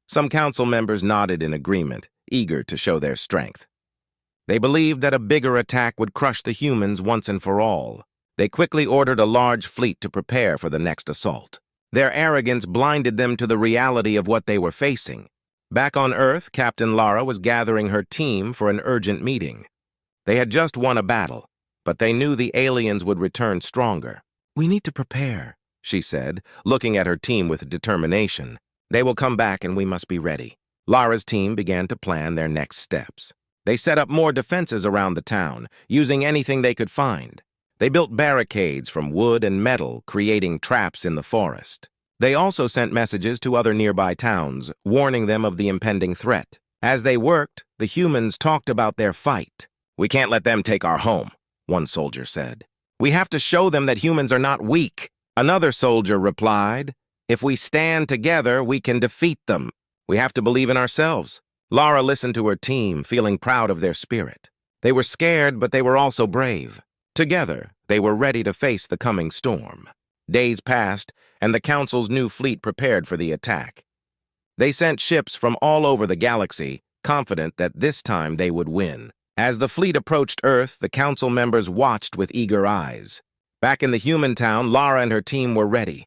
Some council members nodded in agreement, eager to show their strength. They believed that a bigger attack would crush the humans once and for all. They quickly ordered a large fleet to prepare for the next assault. Their arrogance blinded them to the reality of what they were facing. Back on Earth, Captain Lara was gathering her team for an urgent meeting. They had just won a battle, but they knew the aliens would return stronger. "We need to prepare," she said, looking at her team with determination. "They will come back and we must be ready." Lara's team began to plan their next steps. They set up more defenses around the town, using anything they could find. They built barricades from wood and metal, creating traps in the forest. They also sent messages to other nearby towns, warning them of the impending threat. As they worked, the humans talked about their fight. "We can't let them take our home," one soldier said. "We have to show them that humans are not weak." Another soldier replied, "If we stand together, we can defeat them. We have to believe in ourselves." Lara listened to her team, feeling proud of their spirit. They were scared, but they were also brave. Together, they were ready to face the coming storm. Days passed, and the Council's new fleet prepared for the attack. They sent ships from all over the galaxy, confident that this time they would win. As the fleet approached Earth, the Council members watched with eager eyes. Back in the human town, Lara and her team were ready.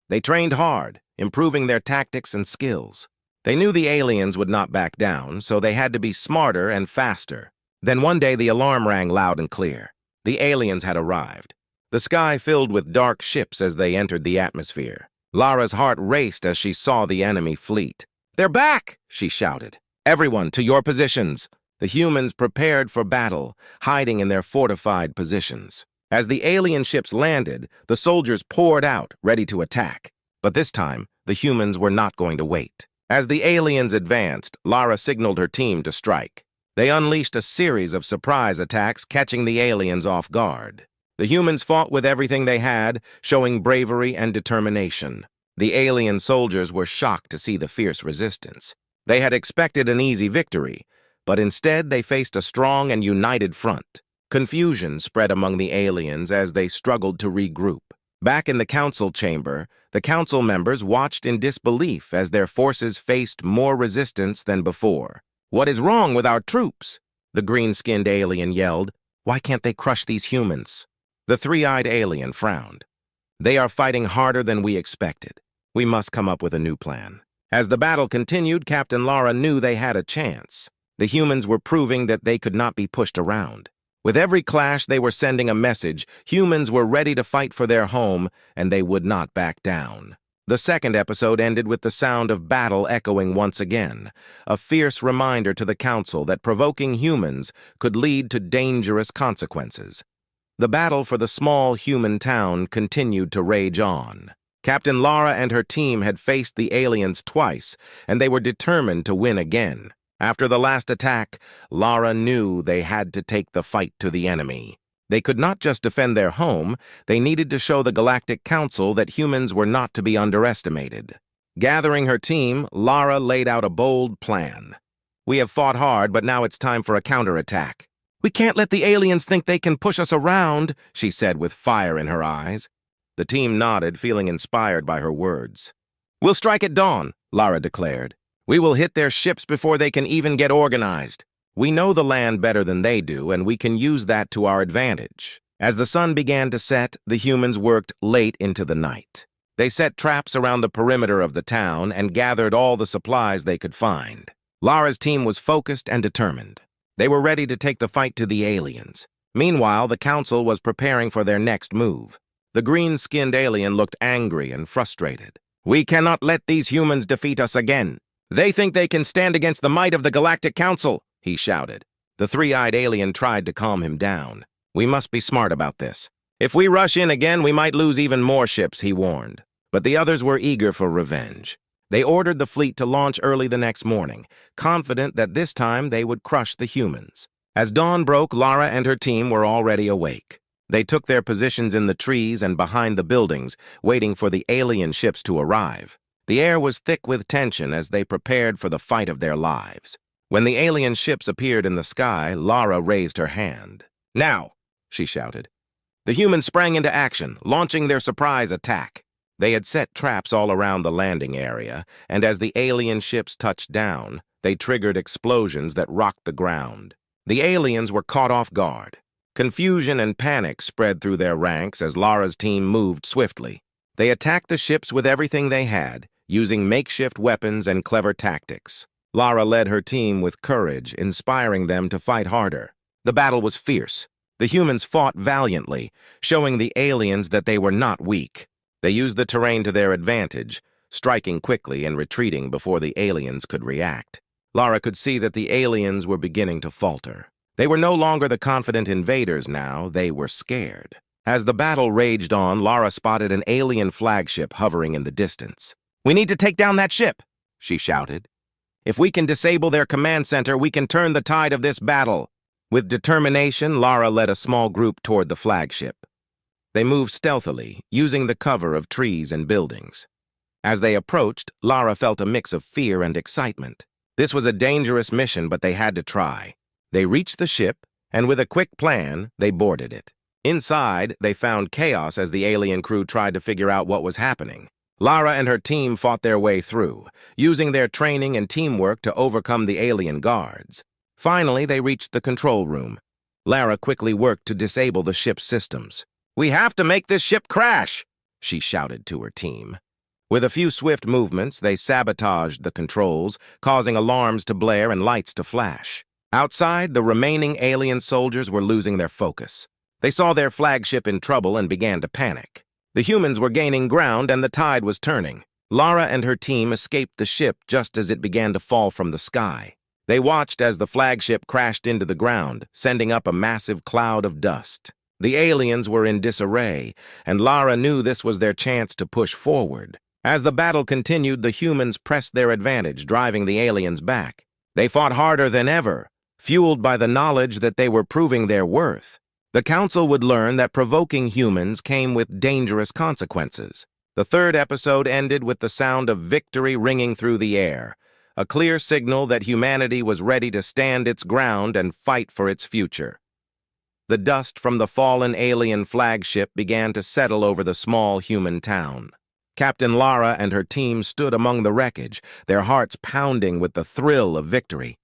They trained hard, improving their tactics and skills. They knew the aliens would not back down, so they had to be smarter and faster. Then one day the alarm rang loud and clear. The aliens had arrived. The sky filled with dark ships as they entered the atmosphere. Lara's heart raced as she saw the enemy fleet. "They're back!" she shouted. "Everyone to your positions!" The humans prepared for battle, hiding in their fortified positions. As the alien ships landed, the soldiers poured out, ready to attack. But this time, the humans were not going to wait. As the aliens advanced, Lara signaled her team to strike. They unleashed a series of surprise attacks, catching the aliens off guard. The humans fought with everything they had, showing bravery and determination. The alien soldiers were shocked to see the fierce resistance. They had expected an easy victory, but instead they faced a strong and united front. Confusion spread among the aliens as they struggled to regroup. Back in the council chamber, the council members watched in disbelief as their forces faced more resistance than before. "What is wrong with our troops?" the green-skinned alien yelled. "Why can't they crush these humans?" The three-eyed alien frowned. "They are fighting harder than we expected. We must come up with a new plan." As the battle continued, Captain Lara knew they had a chance. The humans were proving that they could not be pushed around. With every clash, they were sending a message. Humans were ready to fight for their home, and they would not back down. The second episode ended with the sound of battle echoing once again, a fierce reminder to the Council that provoking humans could lead to dangerous consequences. The battle for the small human town continued to rage on. Captain Lara and her team had faced the aliens twice, and they were determined to win again. After the last attack, Lara knew they had to take the fight to the enemy. They could not just defend their home, they needed to show the Galactic Council that humans were not to be underestimated. Gathering her team, Lara laid out a bold plan. "We have fought hard, but now it's time for a counterattack. We can't let the aliens think they can push us around," she said with fire in her eyes. The team nodded, feeling inspired by her words. "We'll strike at dawn," Lara declared. "We will hit their ships before they can even get organized. We know the land better than they do, and we can use that to our advantage." As the sun began to set, the humans worked late into the night. They set traps around the perimeter of the town and gathered all the supplies they could find. Lara's team was focused and determined. They were ready to take the fight to the aliens. Meanwhile, the Council was preparing for their next move. The green-skinned alien looked angry and frustrated. "We cannot let these humans defeat us again. They think they can stand against the might of the Galactic Council," he shouted. The three-eyed alien tried to calm him down. "We must be smart about this. If we rush in again, we might lose even more ships," he warned. But the others were eager for revenge. They ordered the fleet to launch early the next morning, confident that this time they would crush the humans. As dawn broke, Lara and her team were already awake. They took their positions in the trees and behind the buildings, waiting for the alien ships to arrive. The air was thick with tension as they prepared for the fight of their lives. When the alien ships appeared in the sky, Lara raised her hand. "Now!" she shouted. The humans sprang into action, launching their surprise attack. They had set traps all around the landing area, and as the alien ships touched down, they triggered explosions that rocked the ground. The aliens were caught off guard. Confusion and panic spread through their ranks as Lara's team moved swiftly. They attacked the ships with everything they had, using makeshift weapons and clever tactics. Lara led her team with courage, inspiring them to fight harder. The battle was fierce. The humans fought valiantly, showing the aliens that they were not weak. They used the terrain to their advantage, striking quickly and retreating before the aliens could react. Lara could see that the aliens were beginning to falter. They were no longer the confident invaders now, they were scared. As the battle raged on, Lara spotted an alien flagship hovering in the distance. "We need to take down that ship," she shouted. "If we can disable their command center, we can turn the tide of this battle." With determination, Lara led a small group toward the flagship. They moved stealthily, using the cover of trees and buildings. As they approached, Lara felt a mix of fear and excitement. This was a dangerous mission, but they had to try. They reached the ship, and with a quick plan, they boarded it. Inside, they found chaos as the alien crew tried to figure out what was happening. Lara and her team fought their way through, using their training and teamwork to overcome the alien guards. Finally, they reached the control room. Lara quickly worked to disable the ship's systems. "We have to make this ship crash!" she shouted to her team. With a few swift movements, they sabotaged the controls, causing alarms to blare and lights to flash. Outside, the remaining alien soldiers were losing their focus. They saw their flagship in trouble and began to panic. The humans were gaining ground and the tide was turning. Lara and her team escaped the ship just as it began to fall from the sky. They watched as the flagship crashed into the ground, sending up a massive cloud of dust. The aliens were in disarray, and Lara knew this was their chance to push forward. As the battle continued, the humans pressed their advantage, driving the aliens back. They fought harder than ever, fueled by the knowledge that they were proving their worth. The Council would learn that provoking humans came with dangerous consequences. The third episode ended with the sound of victory ringing through the air, a clear signal that humanity was ready to stand its ground and fight for its future. The dust from the fallen alien flagship began to settle over the small human town. Captain Lara and her team stood among the wreckage, their hearts pounding with the thrill of victory.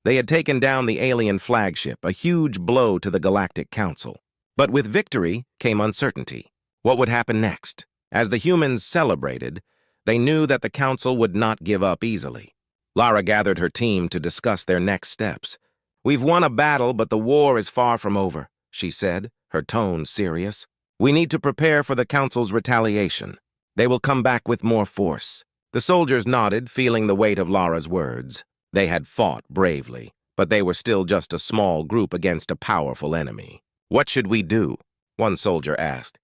They had taken down the alien flagship, a huge blow to the Galactic Council. But with victory came uncertainty. What would happen next? As the humans celebrated, they knew that the Council would not give up easily. Lara gathered her team to discuss their next steps. "We've won a battle, but the war is far from over," she said, her tone serious. "We need to prepare for the Council's retaliation. They will come back with more force." The soldiers nodded, feeling the weight of Lara's words. They had fought bravely, but they were still just a small group against a powerful enemy. "What should we do?" one soldier asked.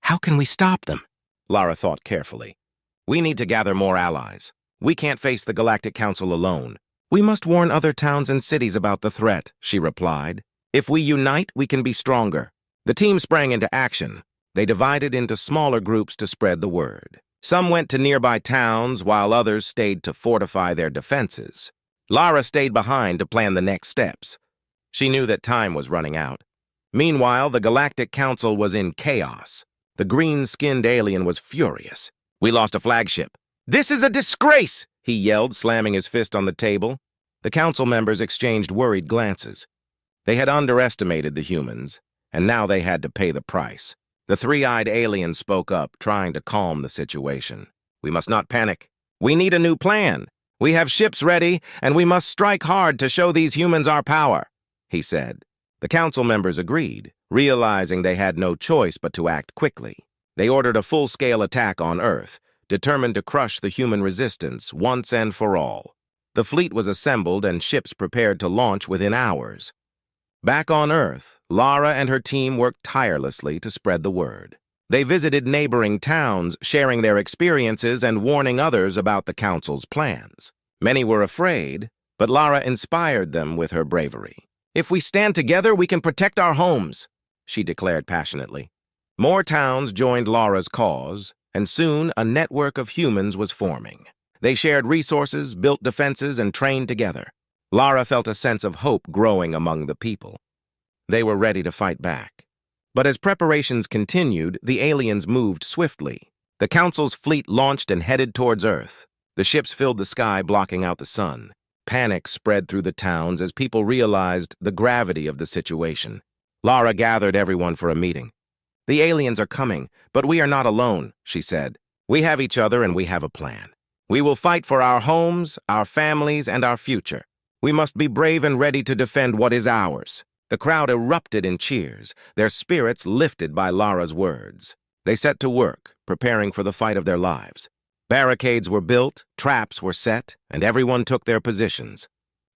"How can we stop them?" Lara thought carefully. "We need to gather more allies. We can't face the Galactic Council alone. We must warn other towns and cities about the threat," she replied. "If we unite, we can be stronger." The team sprang into action. They divided into smaller groups to spread the word. Some went to nearby towns, while others stayed to fortify their defenses. Lara stayed behind to plan the next steps. She knew that time was running out. Meanwhile, the Galactic Council was in chaos. The green-skinned alien was furious. "We lost a flagship." "This is a disgrace!" he yelled, slamming his fist on the table. The council members exchanged worried glances. They had underestimated the humans, and now they had to pay the price. The three-eyed alien spoke up, trying to calm the situation. "We must not panic. We need a new plan. We have ships ready, and we must strike hard to show these humans our power," he said. The council members agreed, realizing they had no choice but to act quickly. They ordered a full-scale attack on Earth, determined to crush the human resistance once and for all. The fleet was assembled and ships prepared to launch within hours. Back on Earth, Lara and her team worked tirelessly to spread the word. They visited neighboring towns, sharing their experiences and warning others about the Council's plans. Many were afraid, but Lara inspired them with her bravery. "If we stand together, we can protect our homes," she declared passionately. More towns joined Lara's cause, and soon a network of humans was forming. They shared resources, built defenses, and trained together. Lara felt a sense of hope growing among the people. They were ready to fight back. But as preparations continued, the aliens moved swiftly. The Council's fleet launched and headed towards Earth. The ships filled the sky, blocking out the sun. Panic spread through the towns as people realized the gravity of the situation. Lara gathered everyone for a meeting. "The aliens are coming, but we are not alone," she said. "We have each other and we have a plan. We will fight for our homes, our families, and our future. We must be brave and ready to defend what is ours." The crowd erupted in cheers, their spirits lifted by Lara's words. They set to work, preparing for the fight of their lives. Barricades were built, traps were set, and everyone took their positions.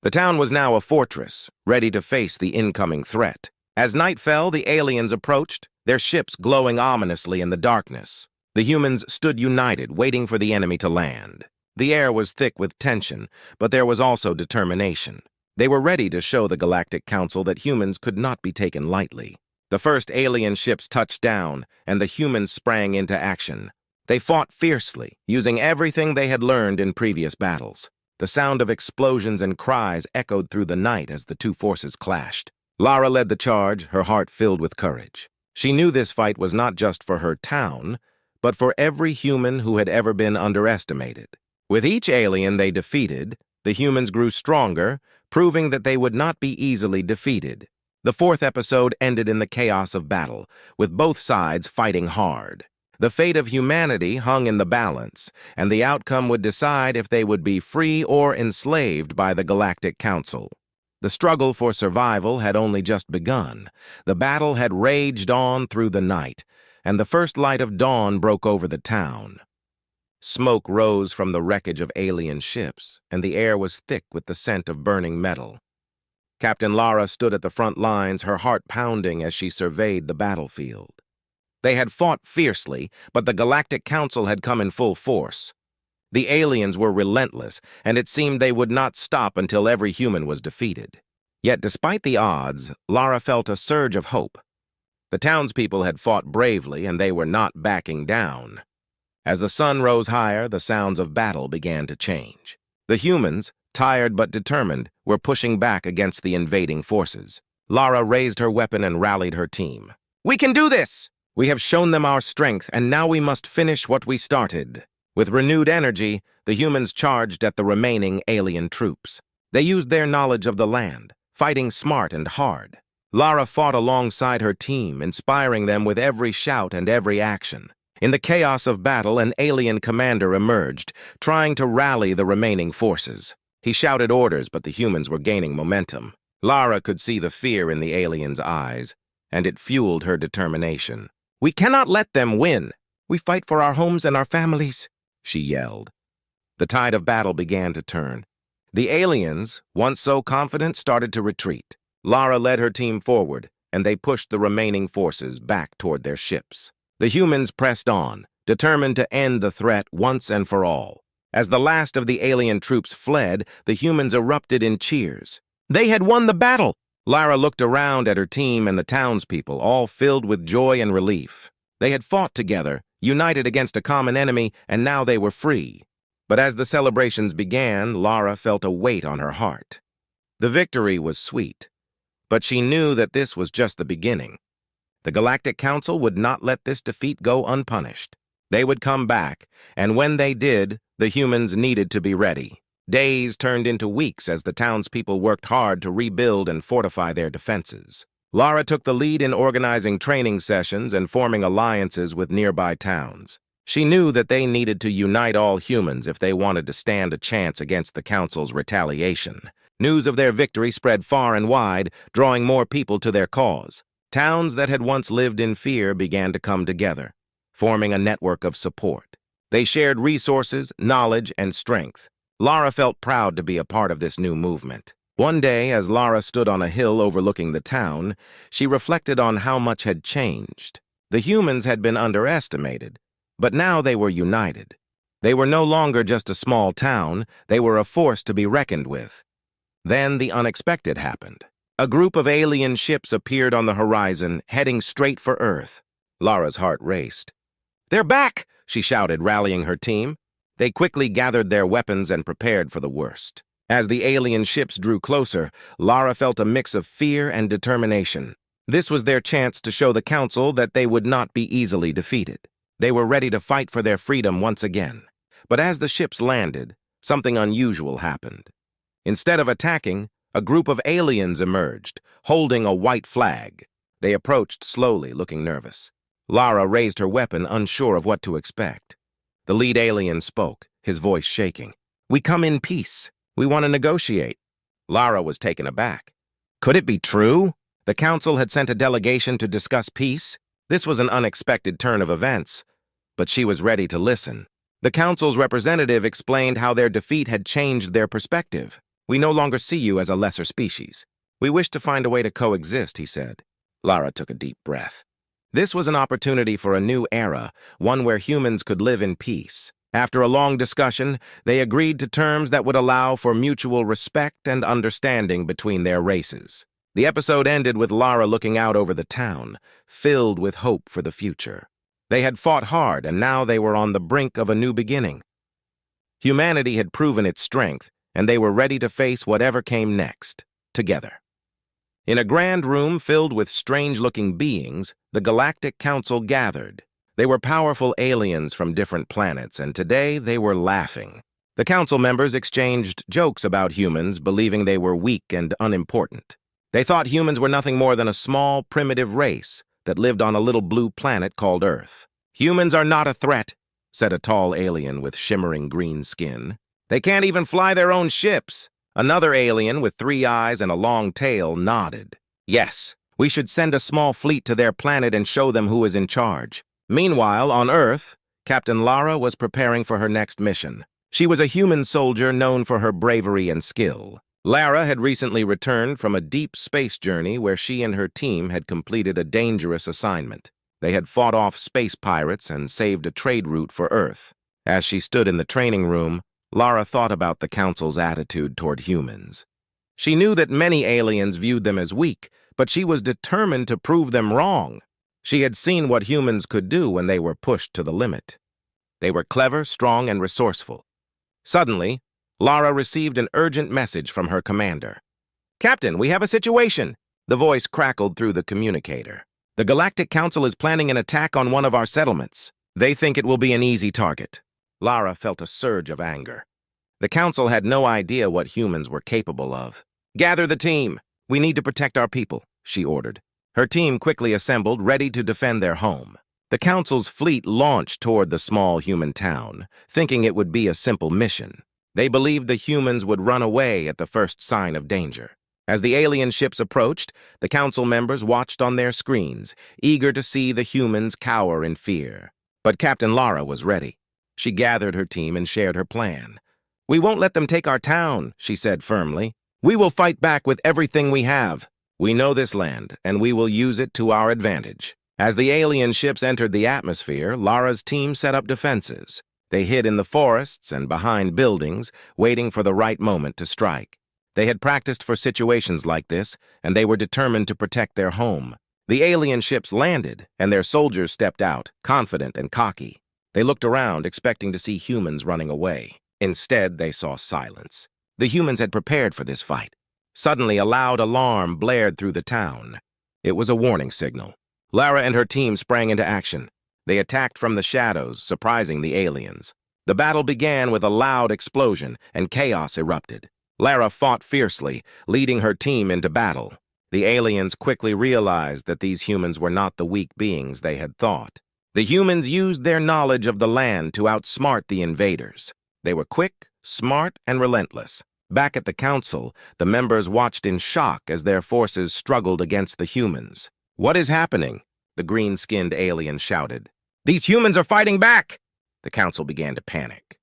The town was now a fortress, ready to face the incoming threat. As night fell, the aliens approached, their ships glowing ominously in the darkness. The humans stood united, waiting for the enemy to land. The air was thick with tension, but there was also determination. They were ready to show the Galactic Council that humans could not be taken lightly. The first alien ships touched down, and the humans sprang into action. They fought fiercely, using everything they had learned in previous battles. The sound of explosions and cries echoed through the night as the two forces clashed. Lara led the charge, her heart filled with courage. She knew this fight was not just for her town, but for every human who had ever been underestimated. With each alien they defeated, the humans grew stronger, proving that they would not be easily defeated. The fourth episode ended in the chaos of battle, with both sides fighting hard. The fate of humanity hung in the balance, and the outcome would decide if they would be free or enslaved by the Galactic Council. The struggle for survival had only just begun. The battle had raged on through the night, and the first light of dawn broke over the town. Smoke rose from the wreckage of alien ships, and the air was thick with the scent of burning metal. Captain Lara stood at the front lines, her heart pounding as she surveyed the battlefield. They had fought fiercely, but the Galactic Council had come in full force. The aliens were relentless, and it seemed they would not stop until every human was defeated. Yet despite the odds, Lara felt a surge of hope. The townspeople had fought bravely, and they were not backing down. As the sun rose higher, the sounds of battle began to change. The humans, tired but determined, were pushing back against the invading forces. Lara raised her weapon and rallied her team. "We can do this! We have shown them our strength, and now we must finish what we started." With renewed energy, the humans charged at the remaining alien troops. They used their knowledge of the land, fighting smart and hard. Lara fought alongside her team, inspiring them with every shout and every action. In the chaos of battle, an alien commander emerged, trying to rally the remaining forces. He shouted orders, but the humans were gaining momentum. Lara could see the fear in the aliens' eyes, and it fueled her determination. "We cannot let them win. We fight for our homes and our families," she yelled. The tide of battle began to turn. The aliens, once so confident, started to retreat. Lara led her team forward, and they pushed the remaining forces back toward their ships. The humans pressed on, determined to end the threat once and for all. As the last of the alien troops fled, the humans erupted in cheers. They had won the battle! Lara looked around at her team and the townspeople, all filled with joy and relief. They had fought together, united against a common enemy, and now they were free. But as the celebrations began, Lara felt a weight on her heart. The victory was sweet, but she knew that this was just the beginning. The Galactic Council would not let this defeat go unpunished. They would come back, and when they did, the humans needed to be ready. Days turned into weeks as the townspeople worked hard to rebuild and fortify their defenses. Lara took the lead in organizing training sessions and forming alliances with nearby towns. She knew that they needed to unite all humans if they wanted to stand a chance against the Council's retaliation. News of their victory spread far and wide, drawing more people to their cause. Towns that had once lived in fear began to come together, forming a network of support. They shared resources, knowledge, and strength. Lara felt proud to be a part of this new movement. One day, as Lara stood on a hill overlooking the town, she reflected on how much had changed. The humans had been underestimated, but now they were united. They were no longer just a small town, they were a force to be reckoned with. Then the unexpected happened. A group of alien ships appeared on the horizon, heading straight for Earth. Lara's heart raced. "They're back!" she shouted, rallying her team. They quickly gathered their weapons and prepared for the worst. As the alien ships drew closer, Lara felt a mix of fear and determination. This was their chance to show the Council that they would not be easily defeated. They were ready to fight for their freedom once again. But as the ships landed, something unusual happened. Instead of attacking, a group of aliens emerged, holding a white flag. They approached slowly, looking nervous. Lara raised her weapon, unsure of what to expect. The lead alien spoke, his voice shaking. "We come in peace. We want to negotiate." Lara was taken aback. Could it be true? The council had sent a delegation to discuss peace? This was an unexpected turn of events, but she was ready to listen. The council's representative explained how their defeat had changed their perspective. "We no longer see you as a lesser species. We wish to find a way to coexist," he said. Lara took a deep breath. This was an opportunity for a new era, one where humans could live in peace. After a long discussion, they agreed to terms that would allow for mutual respect and understanding between their races. The episode ended with Lara looking out over the town, filled with hope for the future. They had fought hard, and now they were on the brink of a new beginning. Humanity had proven its strength, and they were ready to face whatever came next, together. In a grand room filled with strange-looking beings, the Galactic Council gathered. They were powerful aliens from different planets, and today they were laughing. The council members exchanged jokes about humans, believing they were weak and unimportant. They thought humans were nothing more than a small, primitive race that lived on a little blue planet called Earth. "Humans are not a threat," said a tall alien with shimmering green skin. "They can't even fly their own ships." Another alien with 3 eyes and a long tail nodded. "Yes, we should send a small fleet to their planet and show them who is in charge." Meanwhile, on Earth, Captain Lara was preparing for her next mission. She was a human soldier known for her bravery and skill. Lara had recently returned from a deep space journey where she and her team had completed a dangerous assignment. They had fought off space pirates and saved a trade route for Earth. As she stood in the training room, Lara thought about the Council's attitude toward humans. She knew that many aliens viewed them as weak, but she was determined to prove them wrong. She had seen what humans could do when they were pushed to the limit. They were clever, strong, and resourceful. Suddenly, Lara received an urgent message from her commander. "Captain, we have a situation." The voice crackled through the communicator. "The Galactic Council is planning an attack on one of our settlements. They think it will be an easy target." Lara felt a surge of anger. The Council had no idea what humans were capable of. "Gather the team. We need to protect our people," she ordered. Her team quickly assembled, ready to defend their home. The Council's fleet launched toward the small human town, thinking it would be a simple mission. They believed the humans would run away at the first sign of danger. As the alien ships approached, the Council members watched on their screens, eager to see the humans cower in fear. But Captain Lara was ready. She gathered her team and shared her plan. "We won't let them take our town," she said firmly. "We will fight back with everything we have. We know this land, and we will use it to our advantage." As the alien ships entered the atmosphere, Lara's team set up defenses. They hid in the forests and behind buildings, waiting for the right moment to strike. They had practiced for situations like this, and they were determined to protect their home. The alien ships landed, and their soldiers stepped out, confident and cocky. They looked around, expecting to see humans running away. Instead, they saw silence. The humans had prepared for this fight. Suddenly, a loud alarm blared through the town. It was a warning signal. Lara and her team sprang into action. They attacked from the shadows, surprising the aliens. The battle began with a loud explosion, and chaos erupted. Lara fought fiercely, leading her team into battle. The aliens quickly realized that these humans were not the weak beings they had thought. The humans used their knowledge of the land to outsmart the invaders. They were quick, smart, and relentless. Back at the council, the members watched in shock as their forces struggled against the humans. "What is happening?" the green-skinned alien shouted. "These humans are fighting back!" The council began to panic.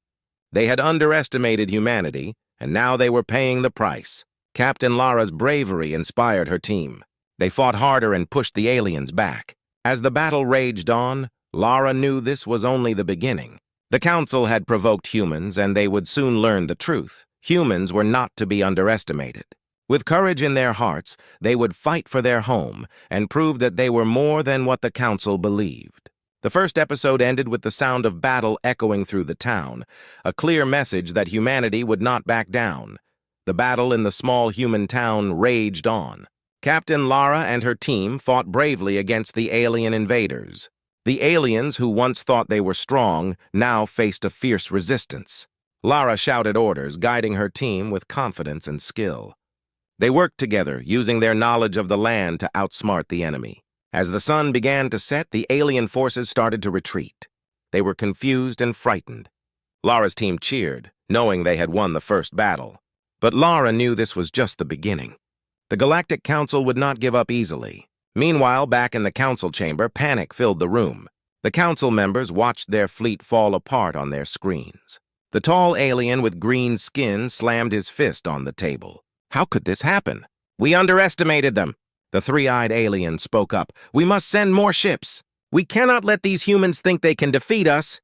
They had underestimated humanity, and now they were paying the price. Captain Lara's bravery inspired her team. They fought harder and pushed the aliens back. As the battle raged on, Lara knew this was only the beginning. The council had provoked humans, and they would soon learn the truth. Humans were not to be underestimated. With courage in their hearts, they would fight for their home and prove that they were more than what the council believed. The first episode ended with the sound of battle echoing through the town, a clear message that humanity would not back down. The battle in the small human town raged on. Captain Lara and her team fought bravely against the alien invaders. The aliens, who once thought they were strong, now faced a fierce resistance. Lara shouted orders, guiding her team with confidence and skill. They worked together, using their knowledge of the land to outsmart the enemy. As the sun began to set, the alien forces started to retreat. They were confused and frightened. Lara's team cheered, knowing they had won the first battle. But Lara knew this was just the beginning. The Galactic Council would not give up easily. Meanwhile, back in the council chamber, panic filled the room. The council members watched their fleet fall apart on their screens. The tall alien with green skin slammed his fist on the table. How could this happen? We underestimated them. The three-eyed alien spoke up. We must send more ships. We cannot let these humans think they can defeat us.